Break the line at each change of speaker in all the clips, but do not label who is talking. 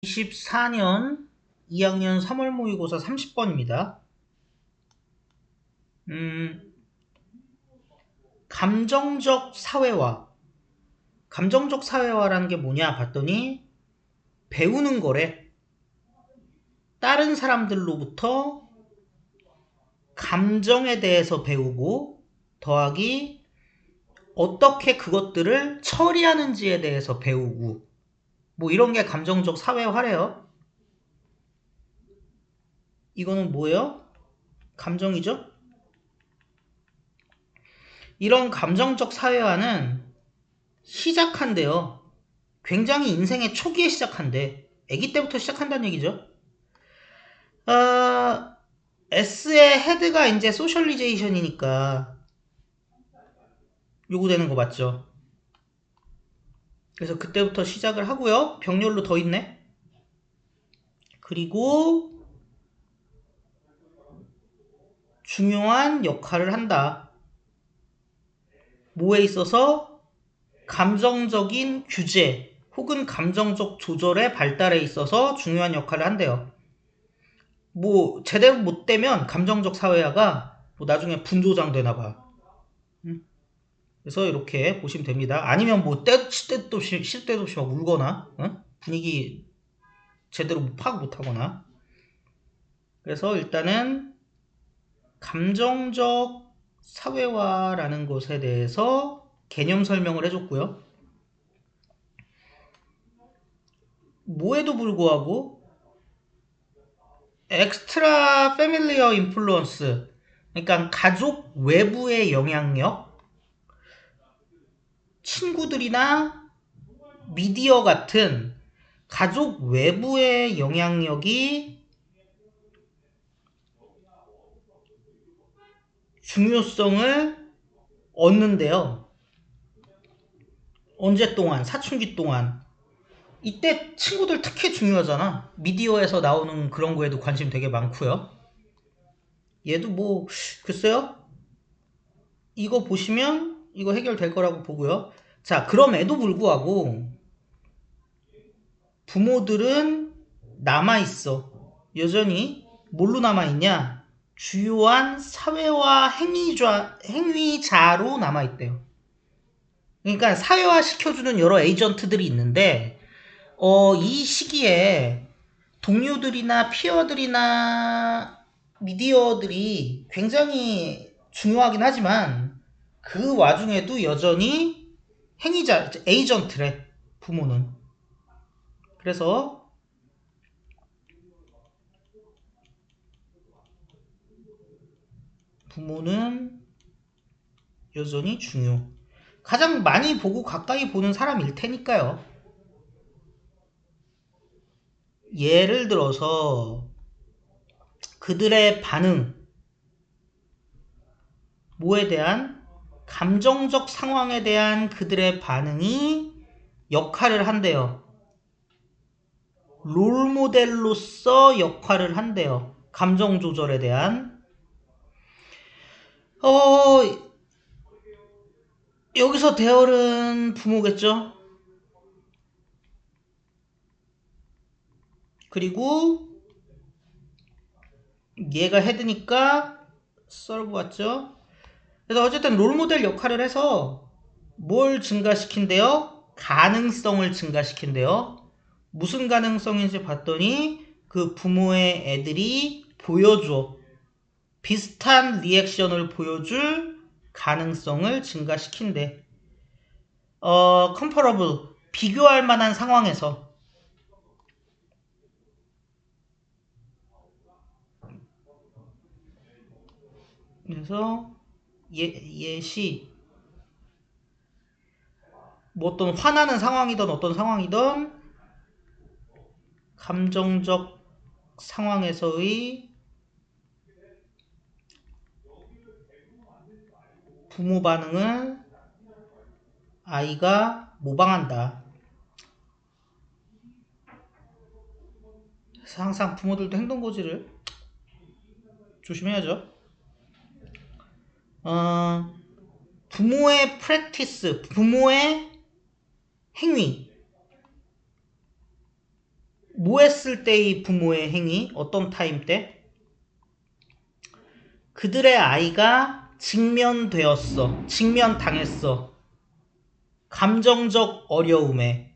2024년 2학년 3월 모의고사 30번입니다. 감정적 사회화. 감정적 사회화라는 게 뭐냐 봤더니 배우는 거래. 다른 사람들로부터 감정에 대해서 배우고 더하기 어떻게 그것들을 처리하는지에 대해서 배우고 뭐 이런 게 감정적 사회화래요. 이거는 뭐예요? 감정이죠? 이런 감정적 사회화는 시작한대요. 굉장히 인생의 초기에 시작한대. 아기 때부터 시작한다는 얘기죠. S의 헤드가 이제 소셜리제이션이니까 요구되는 거 맞죠? 그래서 그때부터 시작을 하고요. 병렬로 더 있네. 그리고 중요한 역할을 한다. 뭐에 있어서? 감정적인 규제 혹은 감정적 조절의 발달에 있어서 중요한 역할을 한대요. 뭐 제대로 못 되면 감정적 사회화가 뭐 나중에 분조장 되나봐. 그래서 이렇게 보시면 됩니다. 아니면 뭐 때도 없이 쉴 때도 없이 막 울거나 분위기 제대로 파악 못하거나. 그래서 일단은 감정적 사회화라는 것에 대해서 개념 설명을 해줬고요. 뭐에도 불구하고 엑스트라 패밀리어 인플루언스, 그러니까 가족 외부의 영향력, 친구들이나 미디어 같은 가족 외부의 영향력이 중요성을 얻는데요. 언제 동안? 사춘기 동안. 이때 친구들 특히 중요하잖아. 미디어에서 나오는 그런 거에도 관심 되게 많고요. 얘도 뭐 글쎄요. 이거 보시면 이거 해결될 거라고 보고요. 자, 그럼에도 불구하고 부모들은 남아있어. 여전히 뭘로 남아있냐? 주요한 사회화 행위자로 남아있대요. 그러니까 사회화 시켜주는 여러 에이전트들이 있는데 이 시기에 동료들이나 피어들이나 미디어들이 굉장히 중요하긴 하지만 그 와중에도 여전히 행위자, 에이전트래, 부모는. 그래서 부모는 여전히 중요. 가장 많이 보고 가까이 보는 사람일 테니까요. 예를 들어서 그들의 반응, 뭐에 대한? 감정적 상황에 대한 그들의 반응이 역할을 한대요. 롤모델로서 역할을 한대요. 감정 조절에 대한. 여기서 대열은 부모겠죠. 그리고 얘가 헤드니까 썰고 왔죠. 그래서 어쨌든 롤모델 역할을 해서 뭘 증가시킨대요? 가능성을 증가시킨대요. 무슨 가능성인지 봤더니 그 부모의 애들이 보여줘. 비슷한 리액션을 보여줄 가능성을 증가시킨대. comparable, 비교할 만한 상황에서. 그래서 예시, 뭐 어떤 화나는 상황이든 어떤 상황이든 감정적 상황에서의 부모 반응을 아이가 모방한다. 그래서 항상 부모들도 행동고지를 조심해야죠. 부모의 프랙티스, 부모의 행위. 뭐 했을 때의 부모의 행위? 어떤 타임 때? 그들의 아이가 직면되었어. 직면당했어. 감정적 어려움에.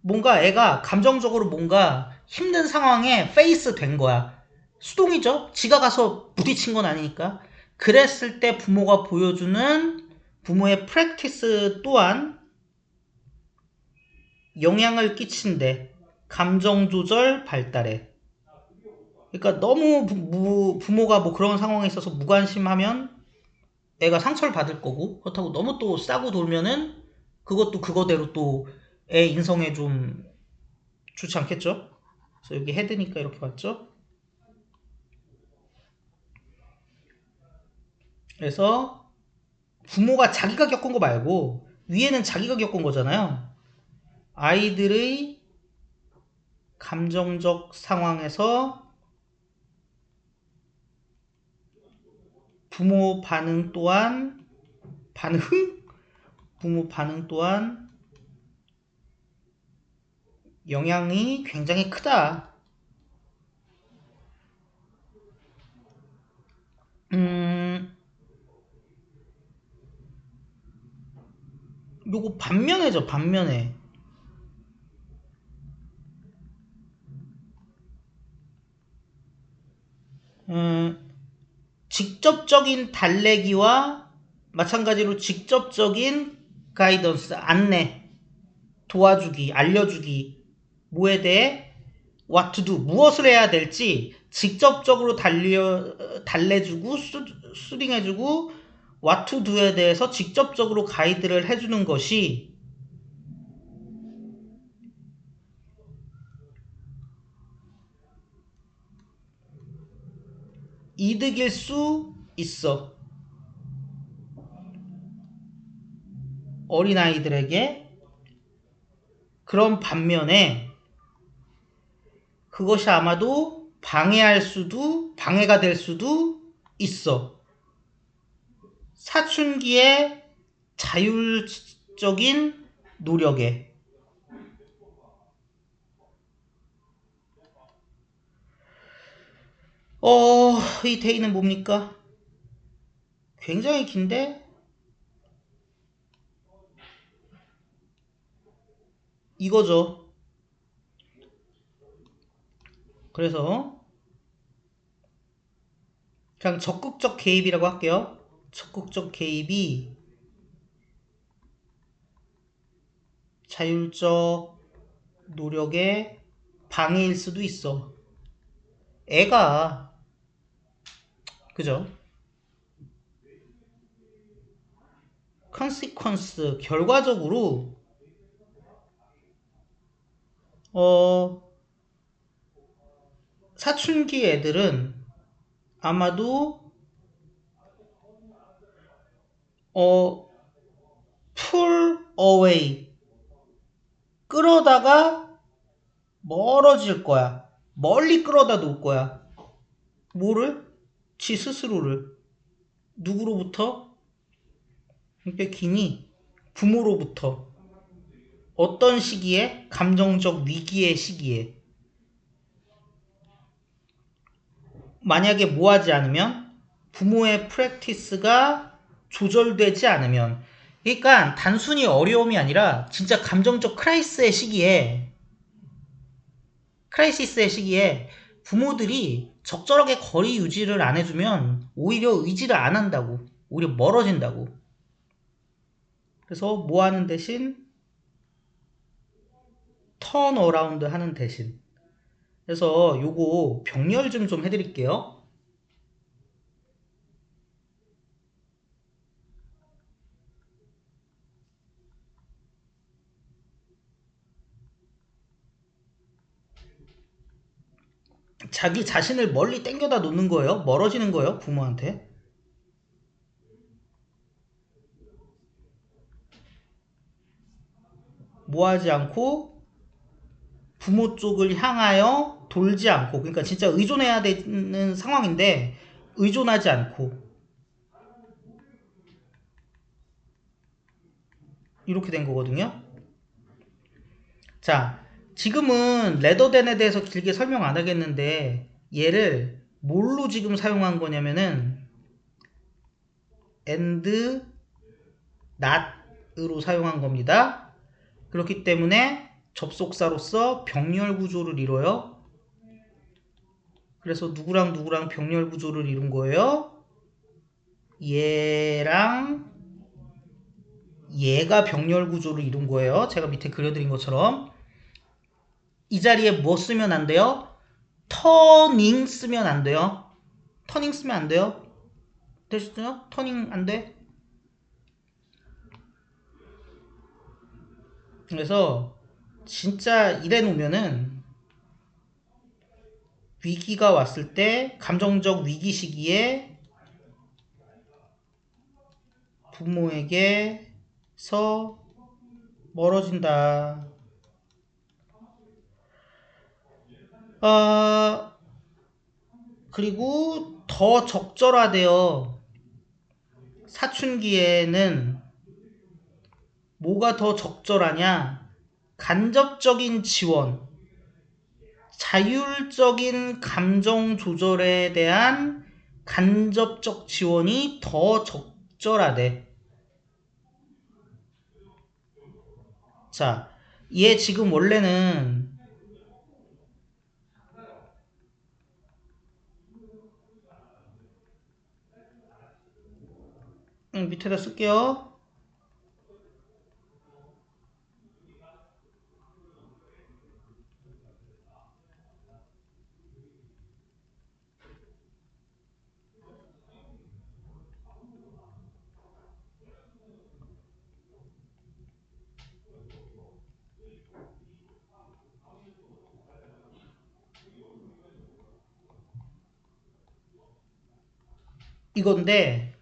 뭔가 애가 감정적으로 뭔가 힘든 상황에 페이스 된 거야. 수동이죠? 지가 가서 부딪힌 건 아니니까. 그랬을 때 부모가 보여주는 부모의 프랙티스 또한 영향을 끼친대. 감정 조절 발달에. 그러니까 너무 부모가 뭐 그런 상황에 있어서 무관심하면 애가 상처를 받을 거고, 그렇다고 너무 또 싸고 돌면은 그것도 그거대로 또 애 인성에 좀 좋지 않겠죠? 그래서 여기 헤드니까 이렇게 봤죠? 그래서 부모가 자기가 겪은 거 말고 위에는 자기가 겪은 거잖아요. 아이들의 감정적 상황에서 부모 반응 또한 반응? 부모 반응 또한 영향이 굉장히 크다. 요거 반면에죠, 반면에. 직접적인 달래기와 마찬가지로 직접적인 가이던스, 안내, 도와주기, 알려주기, 뭐에 대해 what to do, 무엇을 해야 될지 직접적으로 달래주고 수딩해주고 what to do에 대해서 직접적으로 가이드를 해주는 것이 이득일 수 있어. 어린아이들에게. 그런 반면에 그것이 아마도 방해가 될 수도 있어. 사춘기의 자율적인 노력에. 이 데이는 뭡니까? 굉장히 긴데 이거죠. 그래서 그냥 적극적 개입이라고 할게요. 적극적 개입이 자율적 노력의 방해일 수도 있어. 애가 그죠? 컨시퀀스 결과적으로 어 사춘기 애들은 아마도 어 pull away 끌어다가 멀어질 거야. 멀리 끌어다 놓을 거야. 뭐를? 지 스스로를. 누구로부터? 그러니까 기니 부모로부터. 어떤 시기에? 감정적 위기의 시기에. 만약에 뭐 하지 않으면? 부모의 프랙티스가 조절되지 않으면. 그러니까 단순히 어려움이 아니라 진짜 감정적 크라이시스의 시기에 부모들이 적절하게 거리 유지를 안 해주면 오히려 의지를 안 한다고. 오히려 멀어진다고. 그래서 뭐 하는 대신 턴 어라운드 하는 대신. 그래서 요거 병렬 좀 해드릴게요. 자기 자신을 멀리 땡겨다 놓는 거예요. 멀어지는 거예요. 부모한테. 뭐 하지 않고 부모 쪽을 향하여 돌지 않고. 그러니까 진짜 의존해야 되는 상황인데 의존하지 않고. 이렇게 된 거거든요. 자, 지금은 레더댄에 대해서 길게 설명 안 하겠는데 얘를 뭘로 지금 사용한 거냐면은 and not으로 사용한 겁니다. 그렇기 때문에 접속사로서 병렬 구조를 이뤄요. 그래서 누구랑 누구랑 병렬 구조를 이룬 거예요? 얘랑 얘가 병렬 구조를 이룬 거예요. 제가 밑에 그려드린 것처럼. 이 자리에 뭐 쓰면 안 돼요? 터닝 쓰면 안 돼요. 터닝 쓰면 안 돼요. 되시죠? 터닝 안 돼. 그래서 진짜 이래 놓으면은 위기가 왔을 때 감정적 위기 시기에 부모에게서 멀어진다. 그리고 더 적절하대요. 사춘기에는 뭐가 더 적절하냐? 간접적인 지원, 자율적인 감정 조절에 대한 간접적 지원이 더 적절하대. 자, 얘 지금 원래는 밑에다 쓸게요. 이건데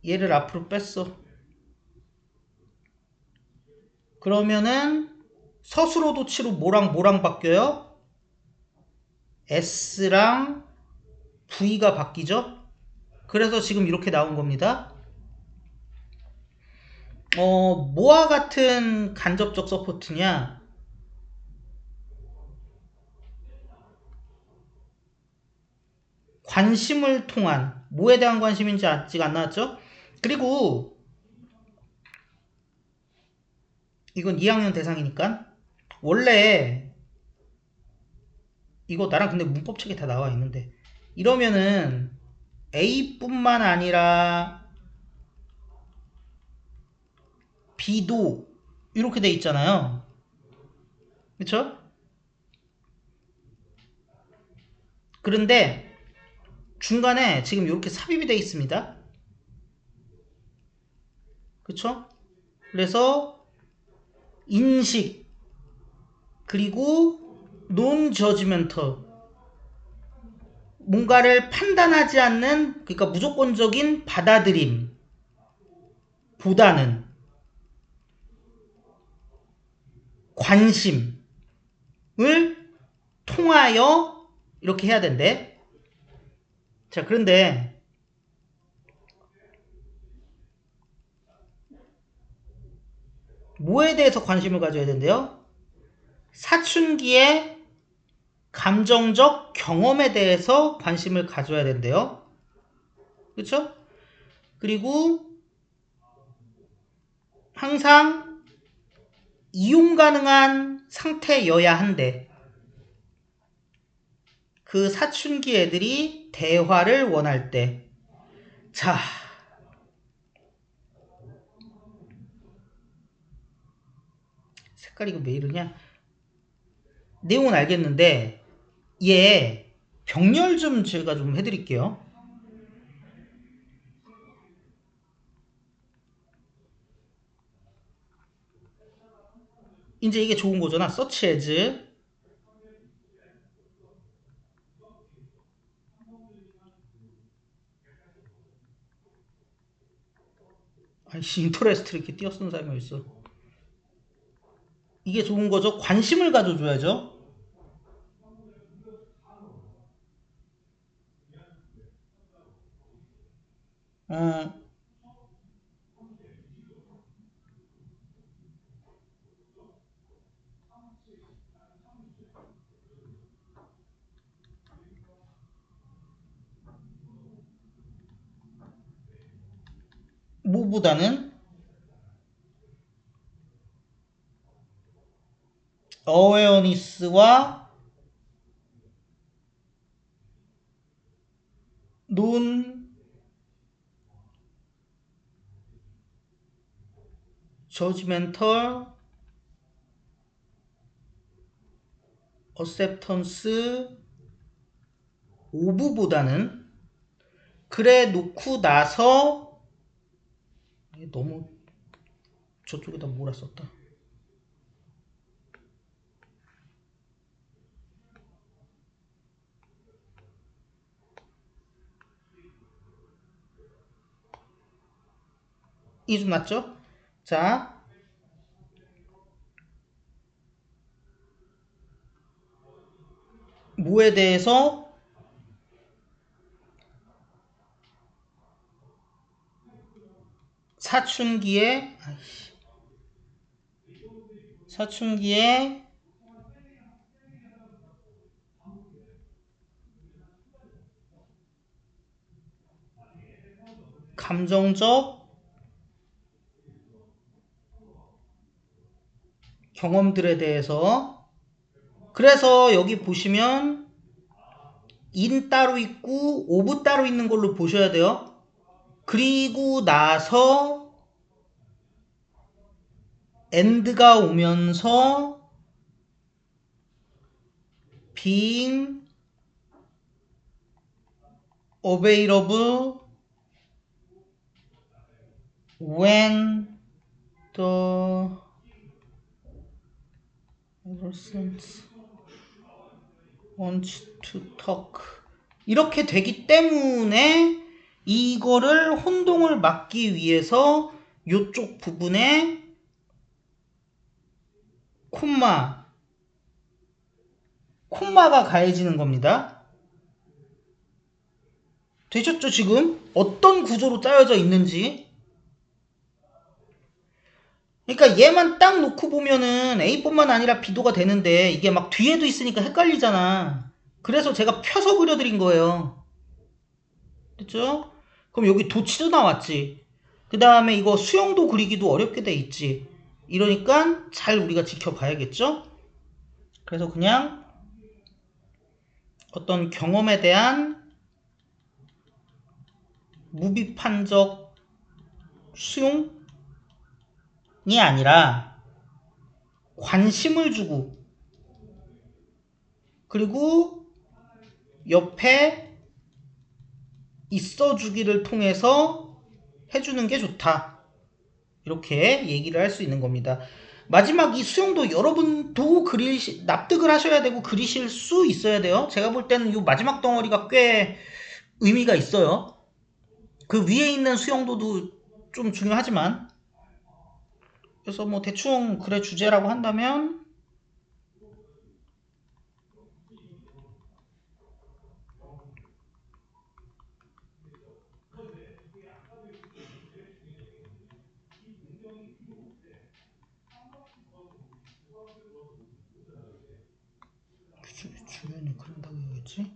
얘를 앞으로 뺐어. 그러면은 서술어 도치로 뭐랑 뭐랑 바뀌어요? S랑 V가 바뀌죠? 그래서 지금 이렇게 나온 겁니다. 뭐와 같은 간접적 서포트냐? 관심을 통한, 뭐에 대한 관심인지 아직 안 나왔죠? 그리고 이건 2학년 대상이니까 원래 이거 나랑 근데 문법책에 다 나와 있는데 이러면은 A뿐만 아니라 B도 이렇게 돼 있잖아요. 그쵸? 그런데 중간에 지금 이렇게 삽입이 돼 있습니다. 그쵸? 그래서 인식 그리고 non-judgmental 뭔가를 판단하지 않는 그러니까 무조건적인 받아들임 보다는 관심을 통하여 이렇게 해야 된대. 자, 그런데 뭐에 대해서 관심을 가져야 된대요? 사춘기의 감정적 경험에 대해서 관심을 가져야 된대요. 그렇죠? 그리고 항상 이용 가능한 상태여야 한대. 그 사춘기 애들이 대화를 원할 때. 자, 색깔 이거 왜 이러냐? 내용은 알겠는데 얘 병렬 좀 제가 좀 해드릴게요. 이제 이게 좋은 거잖아. search as. 아이씨, 인터레스트 이렇게 띄어 쓰는 사람이 있어. 이게 좋은 거죠. 관심을 가져줘야죠. 어, 뭐보다는 awareness와 non judgmental acceptance of보다는 그래 놓고 나서 너무 저쪽에다 몰았었다. 이 좀 맞죠? 자, 뭐에 대해서 사춘기에 감정적 경험들에 대해서 그래서 여기 보시면 in 따로 있고 of 따로 있는 걸로 보셔야 돼요. 그리고 나서 and가 오면서 being available when the person wants to talk 이렇게 되기 때문에 이거를 혼동을 막기 위해서 이쪽 부분에 콤마가 가해지는 겁니다. 되셨죠 지금? 어떤 구조로 짜여져 있는지. 그러니까 얘만 딱 놓고 보면은 A뿐만 아니라 B도가 되는데 이게 막 뒤에도 있으니까 헷갈리잖아. 그래서 제가 펴서 그려드린 거예요. 됐죠? 그럼 여기 도치도 나왔지. 그 다음에 이거 수영도 그리기도 어렵게 돼 있지. 이러니까 잘 우리가 지켜봐야겠죠? 그래서 그냥 어떤 경험에 대한 무비판적 수용이 아니라 관심을 주고 그리고 옆에 있어주기를 통해서 해주는 게 좋다. 이렇게 얘기를 할 수 있는 겁니다. 마지막 이 수용도 여러분도 납득을 하셔야 되고 그리실 수 있어야 돼요. 제가 볼 때는 이 마지막 덩어리가 꽤 의미가 있어요. 그 위에 있는 수용도도 좀 중요하지만 그래서 뭐 대충 글의 주제라고 한다면 주변에 그런다고 해야겠지?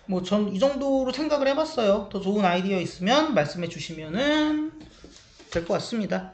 뭐 전 이 정도로 생각을 해봤어요. 더 좋은 아이디어 있으면 말씀해 주시면은 될 것 같습니다.